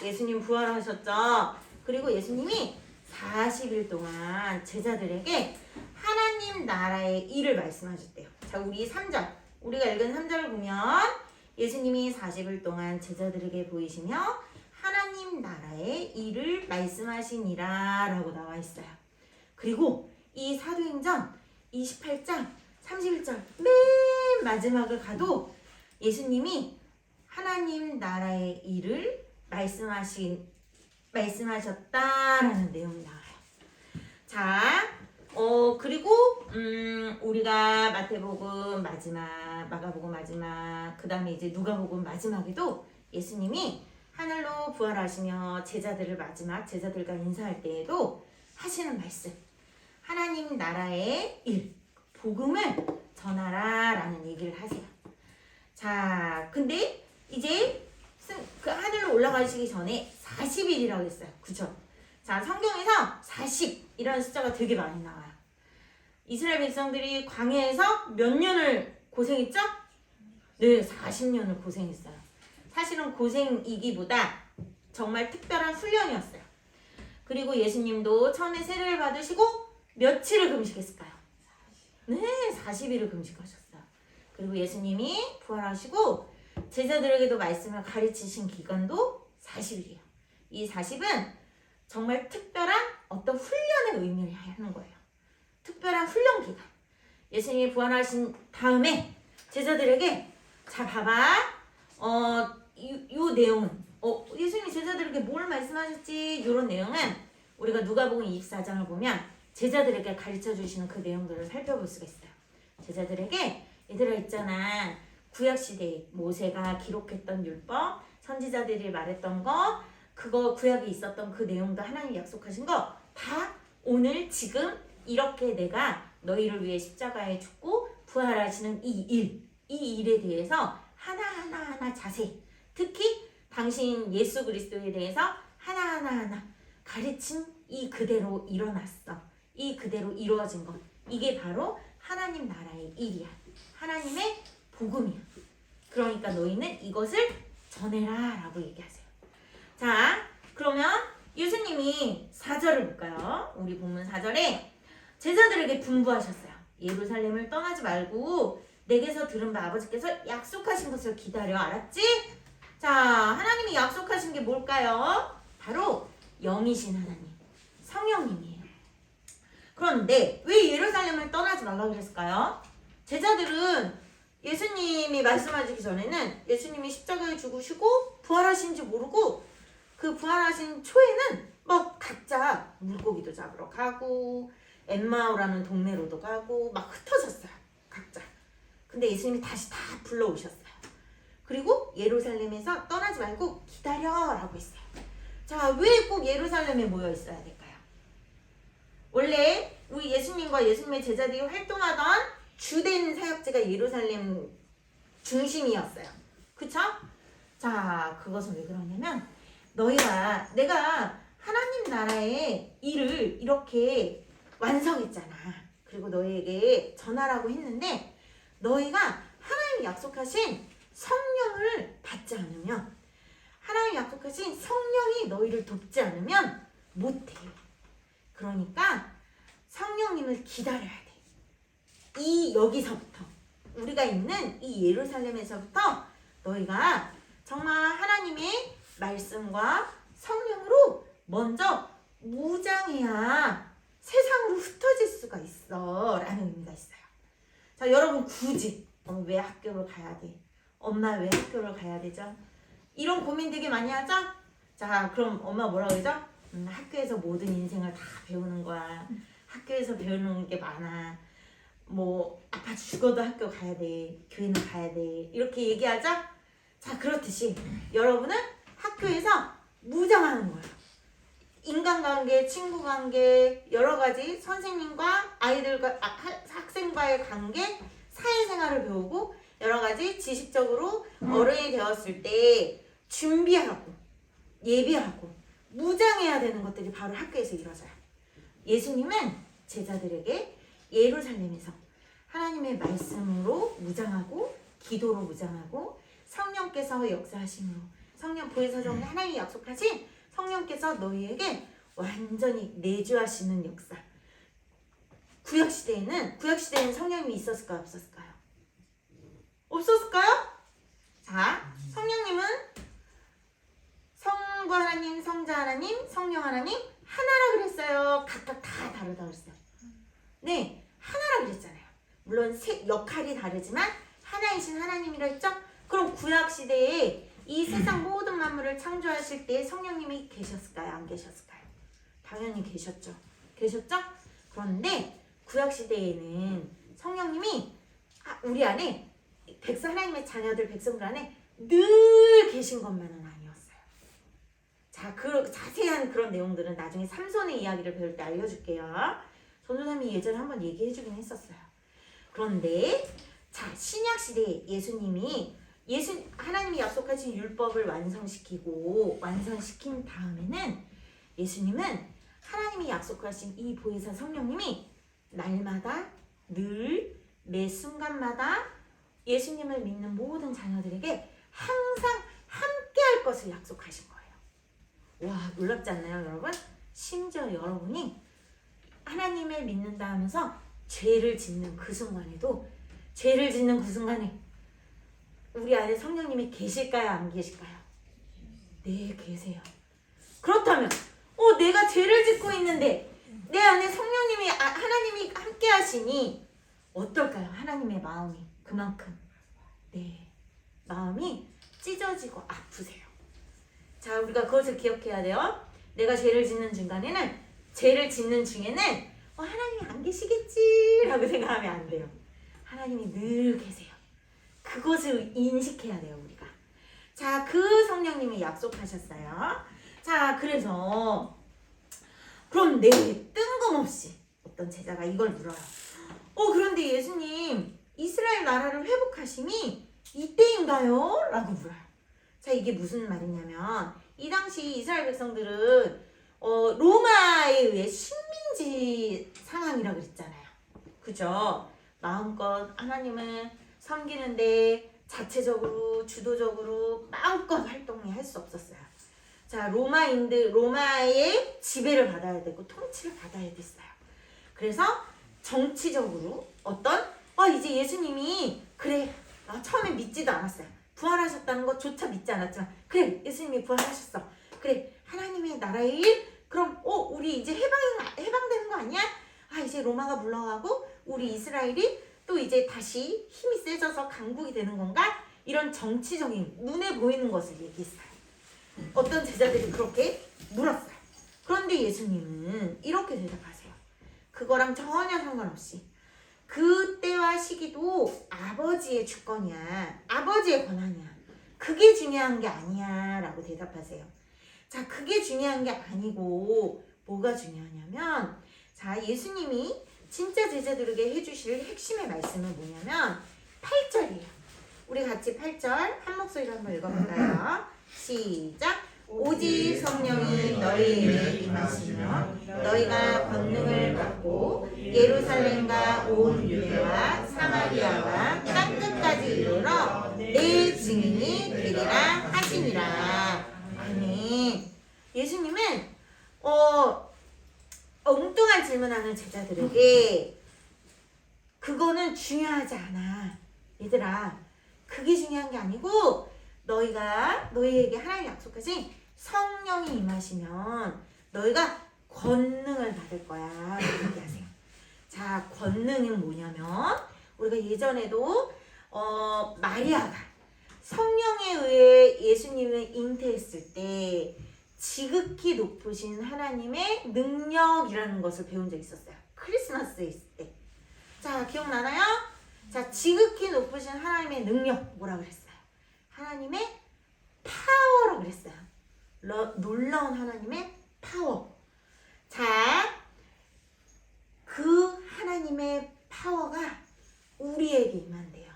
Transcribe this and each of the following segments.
예수님 부활하셨죠. 그리고 예수님이 40일 동안 제자들에게 하나님 나라의 일을 말씀하셨대요. 자, 우리 3절, 우리가 읽은 3절을 보면 예수님이 40일 동안 제자들에게 보이시며 하나님 나라의 일을 말씀하시니라 라고 나와 있어요. 그리고 이 사도행전 28장 31절 맨 마지막을 가도 예수님이 하나님 나라의 일을 말씀하셨다라는 내용이 나와요. 자, 그리고 우리가 마태복음 마지막, 마가복음 마지막, 그 다음에 이제 누가복음 마지막에도 예수님이 하늘로 부활하시며 제자들과 인사할 때에도 하시는 말씀, 하나님 나라의 일, 복음을 전하라 라는 얘기를 하세요. 자, 근데 이제 그 하늘로 올라가시기 전에 40일이라고 했어요. 그쵸? 자, 성경에서 40이라는 숫자가 되게 많이 나와요. 이스라엘 백성들이 광야에서 몇 년을 고생했죠? 네, 40년을 고생했어요. 사실은 고생이기보다 정말 특별한 훈련이었어요. 그리고 예수님도 처음에 세례를 받으시고 며칠을 금식했을까요? 네, 40일을 금식하셨어요. 그리고 예수님이 부활하시고 제자들에게도 말씀을 가르치신 기간도 40일이에요. 이 40은 정말 특별한 어떤 훈련의 의미를 하는 거예요. 특별한 훈련 기간. 예수님이 부활하신 다음에 제자들에게 자 봐봐. 요 내용은 예수님이 제자들에게 뭘 말씀하셨지? 이런 내용은 우리가 누가복음 24장을 보면 제자들에게 가르쳐 주시는 그 내용들을 살펴볼 수가 있어요. 제자들에게 얘들아 있잖아. 구약시대에 모세가 기록했던 율법, 선지자들이 말했던 거, 그거 구약에 있었던 그 내용도 하나님이 약속하신 거 다 오늘 지금 이렇게 내가 너희를 위해 십자가에 죽고 부활하시는 이 일에 대해서 하나하나 자세히, 특히 당신 예수 그리스도에 대해서 하나하나 가르친 이 그대로 일어났어. 이 그대로 이루어진 것. 이게 바로 하나님 나라의 일이야. 하나님의 복음이야. 그러니까 너희는 이것을 전해라 라고 얘기하세요. 자, 그러면 예수님이 4절을 볼까요? 우리 본문 4절에 제자들에게 분부하셨어요. 예루살렘을 떠나지 말고 내게서 들은 바 아버지께서 약속하신 것을 기다려. 알았지? 자, 하나님이 약속하신 게 뭘까요? 바로 영이신 하나님, 성령님이에요. 그런데 왜 예루살렘을 떠나지 말라고 그랬을까요? 제자들은 예수님이 말씀하시기 전에는 예수님이 십자가에 죽으시고 부활하신지 모르고 그 부활하신 초에는 막 각자 물고기도 잡으러 가고 엠마오라는 동네로도 가고 막 흩어졌어요. 각자. 근데 예수님이 다시 다 불러오셨어요. 그리고 예루살렘에서 떠나지 말고 기다려라고 했어요. 자, 왜 꼭 예루살렘에 모여 있어야 될까요? 원래 우리 예수님과 예수님의 제자들이 활동하던 주된 사역지가 예루살렘 중심이었어요. 그쵸? 자, 그것은 왜 그러냐면 내가 하나님 나라의 일을 이렇게 완성했잖아. 그리고 너희에게 전하라고 했는데 너희가 하나님이 약속하신 성령을 받지 않으면, 하나님이 약속하신 성령이 너희를 돕지 않으면 못해. 그러니까 성령님을 기다려야 돼. 여기서부터 우리가 있는 이 예루살렘에서부터 너희가 정말 하나님의 말씀과 성령으로 먼저 무장해야 세상으로 흩어질 수가 있어 라는 의미가 있어요. 자, 여러분 굳이 왜 학교를 가야 돼? 엄마 왜 학교를 가야 되죠? 이런 고민 되게 많이 하죠? 자, 그럼 엄마 뭐라고 그러죠? 학교에서 모든 인생을 다 배우는 거야. 학교에서 배우는 게 많아. 뭐 아빠 죽어도 학교 가야 돼. 교회는 가야 돼. 이렇게 얘기하죠? 자, 그렇듯이 여러분은 학교에서 무장하는 거예요. 인간관계, 친구관계, 여러 가지 선생님과 아이들과 학생과의 관계, 사회생활을 배우고 여러 가지 지식적으로 어른이 되었을 때 준비하고 예비하고 무장해야 되는 것들이 바로 학교에서 이루어져요. 예수님은 제자들에게 예루살렘에서 하나님의 말씀으로 무장하고 기도로 무장하고 성령께서 역사하심으로 성령 보혜사정 하나님이 약속하신 성령께서 너희에게 완전히 내주하시는 역사. 구약시대에는 성령님이 있었을까요? 없었을까요? 없었을까요? 자, 성령님은 성부 하나님, 성자 하나님, 성령 하나님 하나라 그랬어요? 각각 다 다르다 그랬어요? 네, 하나라 그랬잖아요. 물론 역할이 다르지만 하나이신 하나님이라 했죠? 그럼 구약시대에 이 세상 모든 만물을 창조하실 때 성령님이 계셨을까요? 안 계셨을까요? 당연히 계셨죠. 계셨죠? 그런데 구약시대에는 성령님이 우리 안에 하나님의 자녀들 백성들 안에 늘 계신 것만은 아니었어요. 자, 그 자세한 그런 내용들은 나중에 삼손의 이야기를 배울 때 알려줄게요. 전도사님이 예전에 한번 얘기해주긴 했었어요. 그런데 자, 신약시대에 하나님이 약속하신 율법을 완성시킨 다음에는 예수님은 하나님이 약속하신 이 보혜사 성령님이 날마다 늘 매 순간마다 예수님을 믿는 모든 자녀들에게 항상 함께할 것을 약속하신 거예요. 와, 놀랍지 않나요, 여러분? 심지어 여러분이 하나님을 믿는다 하면서 죄를 짓는 그 순간에 우리 안에 성령님이 계실까요, 안 계실까요? 네, 계세요. 그렇다면 내가 죄를 짓고 있는데 내 안에 성령님이 하나님이 함께 하시니 어떨까요? 하나님의 마음이 그만큼 마음이 찢어지고 아프세요. 자, 우리가 그것을 기억해야 돼요. 내가 죄를 짓는 중에는 하나님이 안 계시겠지 라고 생각하면 안 돼요. 하나님이 늘 계세요. 그것을 인식해야 돼요, 우리가. 자, 그 성령님이 약속하셨어요. 자, 그런데 뜬금없이 어떤 제자가 이걸 물어요. 그런데 예수님, 이스라엘 나라를 회복하심이 이때인가요? 라고 물어요. 자, 이게 무슨 말이냐면 이 당시 이스라엘 백성들은 로마에 의해 식민지 상황이라 그랬잖아요. 그죠? 마음껏 하나님을 섬기는데 자체적으로 주도적으로 마음껏 활동을 할 수 없었어요. 자, 로마의 지배를 받아야 되고 통치를 받아야 됐어요. 그래서 정치적으로 이제 예수님이 처음에 믿지도 않았어요. 부활하셨다는 것조차 믿지 않았지만 그래, 예수님이 부활하셨어. 그래, 하나님의 나라의 일? 그럼 우리 이제 해방되는 거 아니야? 이제 로마가 물러가고 우리 이스라엘이 또 이제 다시 힘이 세져서 강국이 되는 건가? 이런 정치적인 눈에 보이는 것을 얘기했어요. 어떤 제자들이 그렇게 물었어요. 그런데 예수님은 이렇게 대답하세요. 그거랑 전혀 상관없이 그때와 시기도 아버지의 주권이야. 아버지의 권한이야. 그게 중요한 게 아니야 라고 대답하세요. 자, 그게 중요한 게 아니고 뭐가 중요하냐면, 자, 예수님이 진짜 제자들에게 해주실 핵심의 말씀은 뭐냐면 8절이에요. 우리 같이 8절 한 목소리로 한번 읽어볼까요? 시작! 오직 성령이 너희에게 임하시며 너희가 권능을 받고 예루살렘과 온 유대와 사마리아와 땅끝까지 이르러 내 증인이 되리라 하시니라. 아멘. 예수님은 엉뚱한 질문하는 제자들에게 그거는 중요하지 않아. 얘들아, 그게 중요한 게 아니고 너희에게 하나님이 약속하신 성령이 임하시면 너희가 권능을 받을 거야. 이렇게 얘기하세요. 자, 권능은 뭐냐면 우리가 예전에도 마리아가 성령에 의해 예수님을 잉태했을 때 지극히 높으신 하나님의 능력이라는 것을 배운 적이 있었어요. 크리스마스에 있을 때. 자, 기억나나요? 자, 지극히 높으신 하나님의 능력 뭐라 그랬어요? 하나님의 파워라고 그랬어요. 놀라운 하나님의 파워. 자, 그 하나님의 파워가 우리에게 임한대요.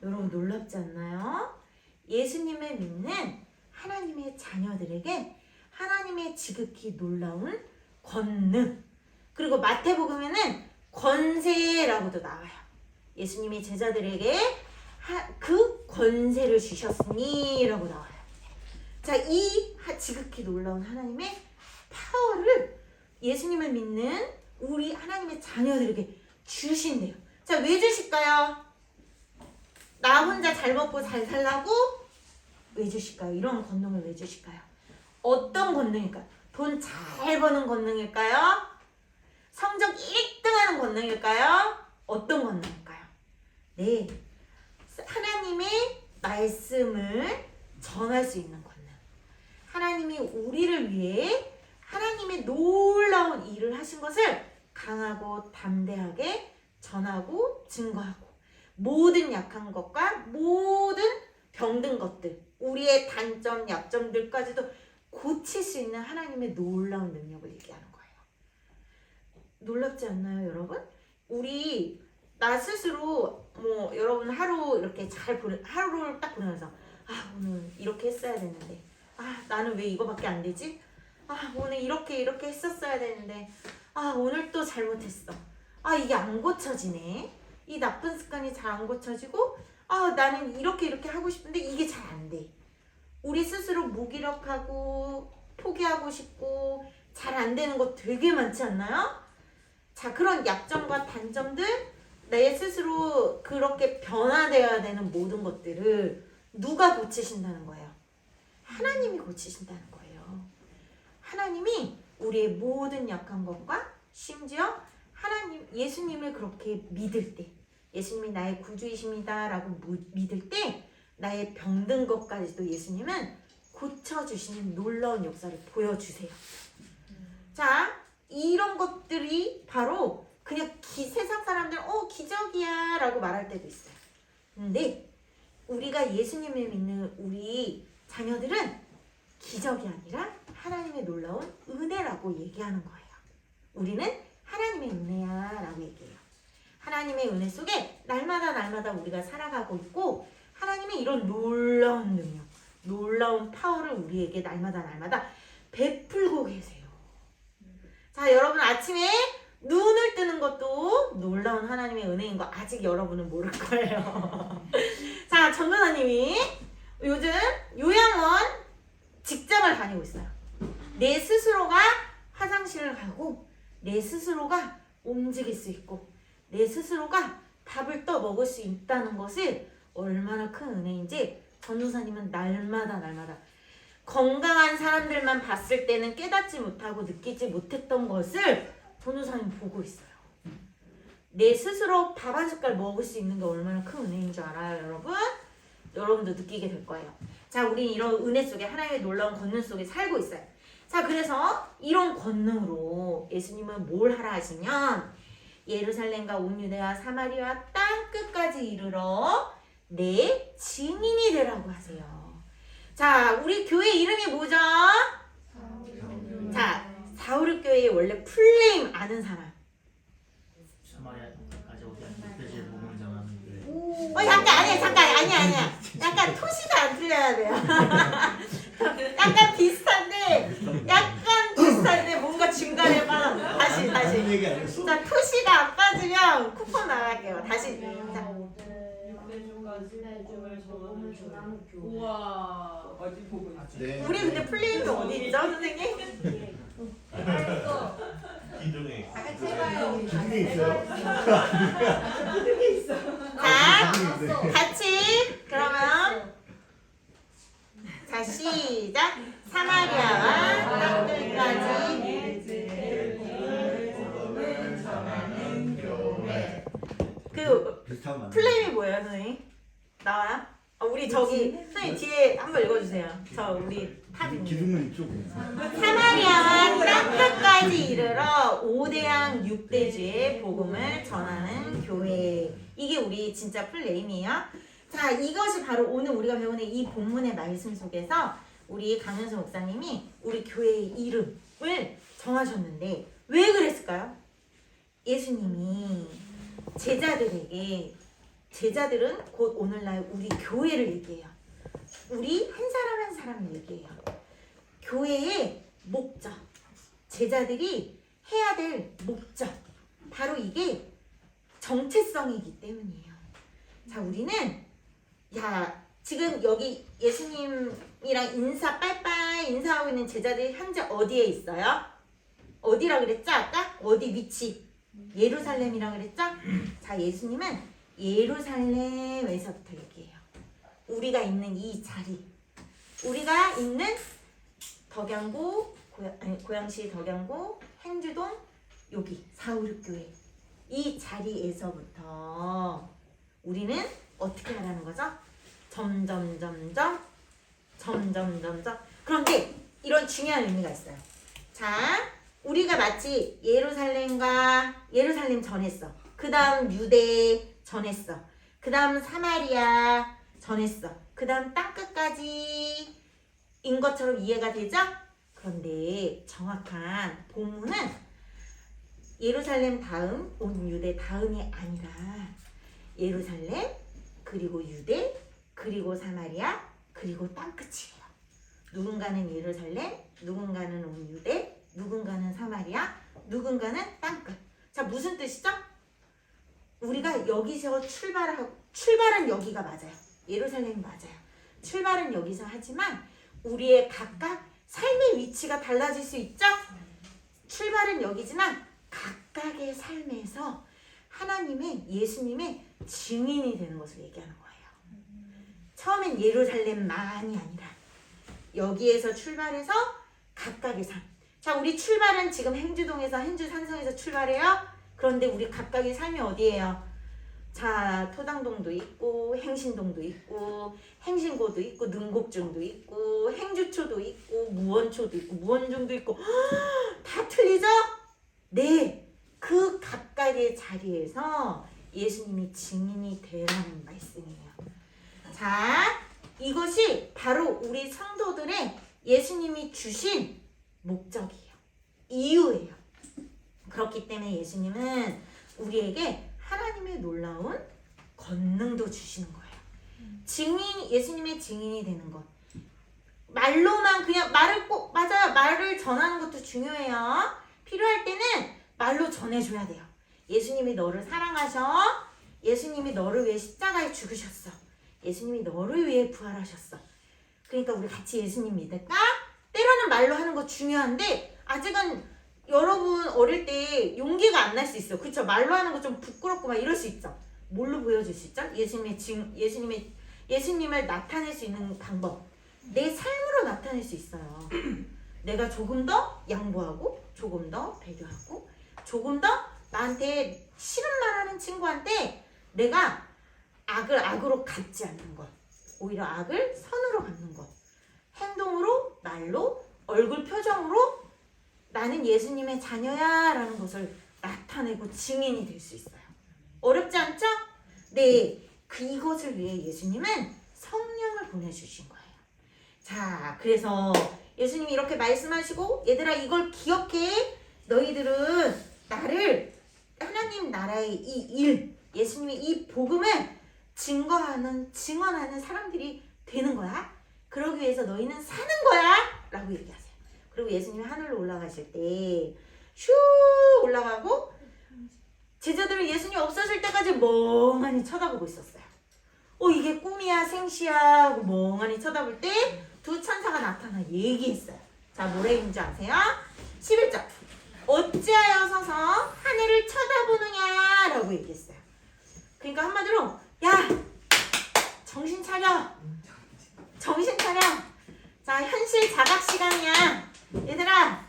여러분 놀랍지 않나요? 예수님을 믿는 하나님의 자녀들에게 하나님의 지극히 놀라운 권능, 그리고 마태복음에는 권세라고도 나와요. 예수님이 제자들에게 그 권세를 주셨으니 라고 나와요. 자, 이 지극히 놀라운 하나님의 파워를 예수님을 믿는 우리 하나님의 자녀들에게 주신대요. 자, 왜 주실까요? 나 혼자 잘 먹고 잘 살라고 왜 주실까요? 이런 권능을 왜 주실까요? 어떤 권능일까요? 돈 잘 버는 권능일까요? 성적 1등 하는 권능일까요? 어떤 권능일까요? 네, 하나님의 말씀을 전할 수 있는 권능. 하나님이 우리를 위해 하나님의 놀라운 일을 하신 것을 강하고 담대하게 전하고 증거하고 모든 약한 것과 모든 병든 것들, 우리의 단점, 약점들까지도 고칠 수 있는 하나님의 놀라운 능력을 얘기하는 거예요. 놀랍지 않나요, 여러분? 우리 나 스스로 뭐 여러분 하루 이렇게 하루를 딱 보내면서 오늘 이렇게 했어야 되는데 나는 왜 이거밖에 안 되지? 오늘 이렇게 했었어야 되는데 오늘 또 잘못했어. 이게 안 고쳐지네. 이 나쁜 습관이 잘 안 고쳐지고 나는 이렇게 하고 싶은데 이게 잘 안 돼. 우리 스스로 무기력하고 포기하고 싶고 잘 안 되는 거 되게 많지 않나요? 자, 그런 약점과 단점들, 내 스스로 그렇게 변화되어야 되는 모든 것들을 누가 고치신다는 거예요? 하나님이 고치신다는 거예요. 하나님이 우리의 모든 약한 것과 심지어 예수님을 그렇게 믿을 때, 예수님이 나의 구주이십니다 라고 믿을 때 나의 병든 것까지도 예수님은 고쳐주시는 놀라운 역사를 보여주세요. 자, 이런 것들이 바로 그냥 세상 사람들은 기적이야 라고 말할 때도 있어요. 근데 우리가 예수님을 믿는 우리 자녀들은 기적이 아니라 하나님의 놀라운 은혜라고 얘기하는 거예요. 우리는 하나님의 은혜야 라고 얘기해요. 하나님의 은혜 속에 날마다 우리가 살아가고 있고 하나님의 이런 놀라운 능력, 놀라운 파워를 우리에게 날마다 베풀고 계세요. 자, 여러분 아침에 눈을 뜨는 것도 놀라운 하나님의 은혜인 거 아직 여러분은 모를 거예요. 자, 전도사님이 요즘 요양원 직장을 다니고 있어요. 내 스스로가 화장실을 가고 내 스스로가 움직일 수 있고 내 스스로가 밥을 떠 먹을 수 있다는 것을 얼마나 큰 은혜인지 전도사님은 날마다 건강한 사람들만 봤을 때는 깨닫지 못하고 느끼지 못했던 것을 전도사님 보고 있어요. 내 스스로 밥 한 숟갈 먹을 수 있는 게 얼마나 큰 은혜인 줄 알아요, 여러분? 여러분도 느끼게 될 거예요. 자, 우리 이런 은혜 속에 하나님의 놀라운 권능 속에 살고 있어요. 자, 그래서 이런 권능으로 예수님은 뭘 하라 하시면 예루살렘과 온 유대와 사마리아 땅 끝까지 이르러 내 증인이 되라고 하세요. 자, 우리 교회 이름이 뭐죠? 자, 사우르 교회의 원래 풀네임 아는 사람. 사마리아 땅까지 오게 육대지의 복음을 전하는 교회. 아니야. 약간 토시가 안 틀려야 돼요. 약간 비슷한데 뭔가 중간에 빠져. 다시. 자, 토시가 안 빠지면 쿠폰 나갈게요. 다시. 자. 우와. 네. 우리 근데 풀네임이 어디 있죠, 선생님? 기둥에. 기둥이 있어요? 자, 같이 그러면 자, 시작. 사마리아와 땅끝까지 그 비슷한 거 플레임이 뭐예요, 선생님? 나와요? 우리 저기 선생님 뒤에 한번 읽어주세요. 저 우리 탑입니다. 기둥은 이쪽이에요. 사마리아와 땅끝까지 이르러 5대양 6대주의 복음을 전하는 교회. 이게 우리 진짜 풀네임이에요. 자, 이것이 바로 오늘 우리가 배우는 이 본문의 말씀 속에서 우리 강현수 목사님이 우리 교회의 이름을 정하셨는데 왜 그랬을까요? 예수님이 제자들은 곧 오늘날 우리 교회를 얘기해요. 우리 한 사람 한 사람을 얘기해요. 교회의 목적, 제자들이 해야 될 목적, 바로 이게 정체성이기 때문이에요. 자, 우리는 지금 여기 예수님 인사 빠이빠이 인사하고 있는 제자들이 현재 어디에 있어요? 어디라 그랬죠? 아까? 어디 위치? 예루살렘이라 그랬죠? 자, 예수님은 예루살렘에서부터 얘기해요. 우리가 있는 이 자리, 우리가 있는 덕양구, 고양시 덕양구, 행주동, 여기 456교회 이 자리에서부터 우리는 어떻게 하라는 거죠? 점점점점 그런데 이런 중요한 의미가 있어요. 자, 우리가 마치 예루살렘 전했어. 그 다음 유대 전했어. 그 다음 사마리아 전했어. 그 다음 땅끝까지 인 것처럼 이해가 되죠? 그런데 정확한 본문은 예루살렘 다음 온 유대 다음이 아니라 예루살렘 그리고 유대 그리고 사마리아 그리고 땅끝이에요. 누군가는 예루살렘, 누군가는 온 유대, 누군가는 사마리아, 누군가는 땅끝. 자, 무슨 뜻이죠? 우리가 여기서 출발은 여기가 맞아요. 예루살렘이 맞아요. 출발은 여기서 하지만 우리의 각각 삶의 위치가 달라질 수 있죠? 출발은 여기지만 각각의 삶에서 하나님의 예수님의 증인이 되는 것을 얘기하는 거예요. 처음엔 예루살렘만이 아니라 여기에서 출발해서 각각의 삶. 자, 우리 출발은 지금 행주동에서 행주산성에서 출발해요. 그런데 우리 각각의 삶이 어디예요? 자, 토당동도 있고 행신동도 있고 행신고도 있고 능곡중도 있고 행주초도 있고 무원초도 있고 무원중도 있고 다 틀리죠? 네, 그 각각의 자리에서 예수님이 증인이 되라는 말씀이에요. 자, 이것이 바로 우리 성도들의 예수님이 주신 목적이에요. 이유예요. 그렇기 때문에 예수님은 우리에게 하나님의 놀라운 권능도 주시는 거예요. 예수님의 증인이 되는 것. 말로만 그냥 말을 꼭 맞아요. 말을 전하는 것도 중요해요. 필요할 때는 말로 전해줘야 돼요. 예수님이 너를 사랑하셔. 예수님이 너를 위해 십자가에 죽으셨어. 예수님이 너를 위해 부활하셨어. 그러니까 우리 같이 예수님 믿을까? 때로는 말로 하는 거 중요한데 아직은 여러분 어릴 때 용기가 안 날 수 있어요. 그쵸? 말로 하는 거 좀 부끄럽고 막 이럴 수 있죠. 뭘로 보여줄 수 있죠? 예수님을 나타낼 수 있는 방법. 내 삶으로 나타낼 수 있어요. 내가 조금 더 양보하고 조금 더 배려하고 조금 더 나한테 싫은 말 하는 친구한테 내가 악을 악으로 갚지 않는 것. 오히려 악을 선으로 갚는 것. 행동으로, 말로, 얼굴 표정으로 나는 예수님의 자녀야 라는 것을 나타내고 증인이 될 수 있어요. 어렵지 않죠? 네, 이것을 위해 예수님은 성령을 보내주신 거예요. 자, 그래서 예수님이 이렇게 말씀하시고 얘들아 이걸 기억해. 너희들은 나를 하나님 나라의 이 일, 예수님의 이 복음을 증언하는 사람들이 되는 거야. 그러기 위해서 너희는 사는 거야 라고 얘기하세요. 그리고 예수님이 하늘로 올라가실 때 슈 올라가고 제자들은 예수님 없어질 때까지 멍하니 쳐다보고 있었어요. 이게 꿈이야 생시야 하고 멍하니 쳐다볼 때 두 천사가 나타나 얘기했어요. 자, 뭐라 했는지 아세요? 11절 어찌하여 서서 하늘을 쳐다보느냐 라고 얘기했어요. 그러니까 한마디로 야 정신 차려. 자, 현실 자각 시간이야. 얘들아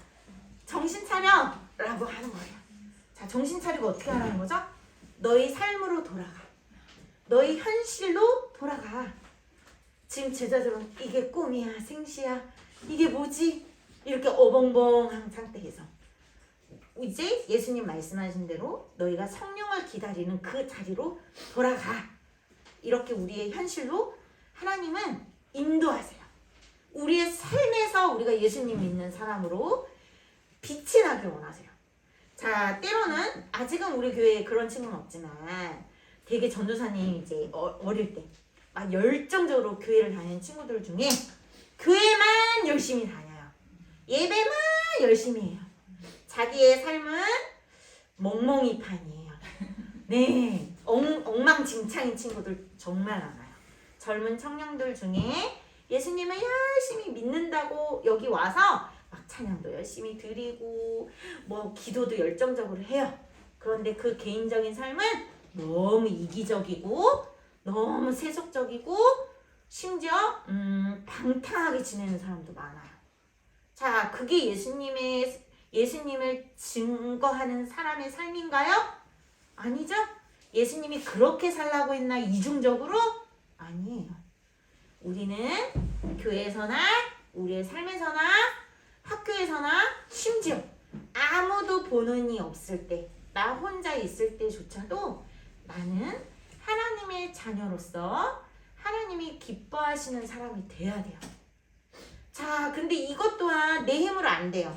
정신 차려 라고 하는 거예요. 자, 정신 차리고 어떻게 하라는 거죠? 너희 삶으로 돌아가. 너희 현실로 돌아가. 지금 제자들은 이게 꿈이야 생시야 이게 뭐지? 이렇게 어벙벙한 상태에서 이제 예수님 말씀하신 대로 너희가 성령을 기다리는 그 자리로 돌아가. 이렇게 우리의 현실로 하나님은 인도하세요. 우리의 삶에서 우리가 예수님 믿는 사람으로 빛이 나길 원하세요. 자, 때로는 아직은 우리 교회에 그런 친구는 없지만 되게 전도사님 이제 어릴 때 막 열정적으로 교회를 다니는 친구들 중에 교회만 열심히 다녀요. 예배만 열심히 해요. 자기의 삶은 멍멍이판이에요. 네, 엉망진창인 친구들 정말 많아요. 젊은 청년들 중에 예수님을 열심히 믿는다고 여기 와서 막 찬양도 열심히 드리고 뭐 기도도 열정적으로 해요. 그런데 그 개인적인 삶은 너무 이기적이고 너무 세속적이고 심지어 방탕하게 지내는 사람도 많아요. 자, 그게 예수님을 증거하는 사람의 삶인가요? 아니죠? 예수님이 그렇게 살라고 했나 이중적으로? 아니에요. 우리는 교회에서나 우리의 삶에서나 학교에서나 심지어 아무도 보는 이 없을 때, 나 혼자 있을 때조차도 나는 하나님의 자녀로서 하나님이 기뻐하시는 사람이 돼야 돼요. 자, 근데 이것 또한 내 힘으로 안 돼요.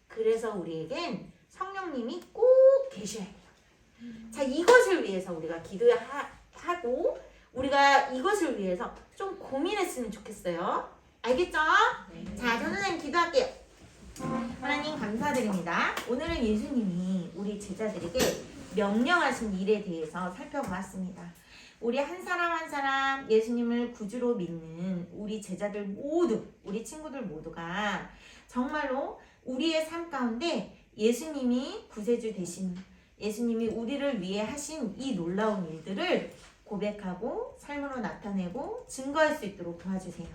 그래서 우리에겐 성령님이 꼭 계셔야 돼요. 자, 이것을 위해서 우리가 기도하고 우리가 이것을 위해서 좀 고민했으면 좋겠어요. 알겠죠? 자, 저 선생님 기도할게요. 하나님 감사드립니다. 오늘은 예수님이 우리 제자들에게 명령하신 일에 대해서 살펴보았습니다. 우리 한 사람 한 사람 예수님을 구주로 믿는 우리 제자들 모두, 우리 친구들 모두가 정말로 우리의 삶 가운데 예수님이 구세주 되신, 예수님이 우리를 위해 하신 이 놀라운 일들을 고백하고 삶으로 나타내고 증거할 수 있도록 도와주세요.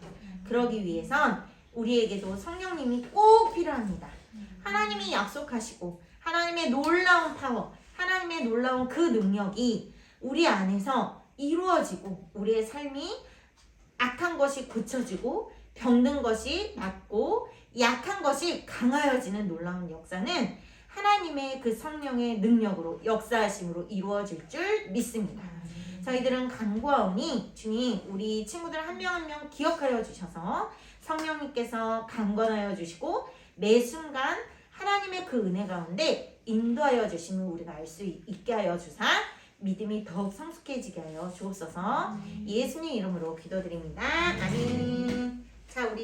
그러기 위해선 우리에게도 성령님이 꼭 필요합니다. 하나님이 약속하시고 하나님의 놀라운 파워, 하나님의 놀라운 그 능력이 우리 안에서 이루어지고 우리의 삶이 악한 것이 고쳐지고 병든 것이 낫고 약한 것이 강하여지는 놀라운 역사는 하나님의 그 성령의 능력으로 역사하심으로 이루어질 줄 믿습니다. 저희들은 간구하오니 주님 우리 친구들 한 명 한 명 기억하여 주셔서 성령님께서 강건하여 주시고 매 순간 하나님의 그 은혜 가운데 인도하여 주시면 우리가 알 수 있게 하여 주사 믿음이 더욱 성숙해지게 하여 주옵소서. 예수님 이름으로 기도드립니다. 아멘. 자, 우리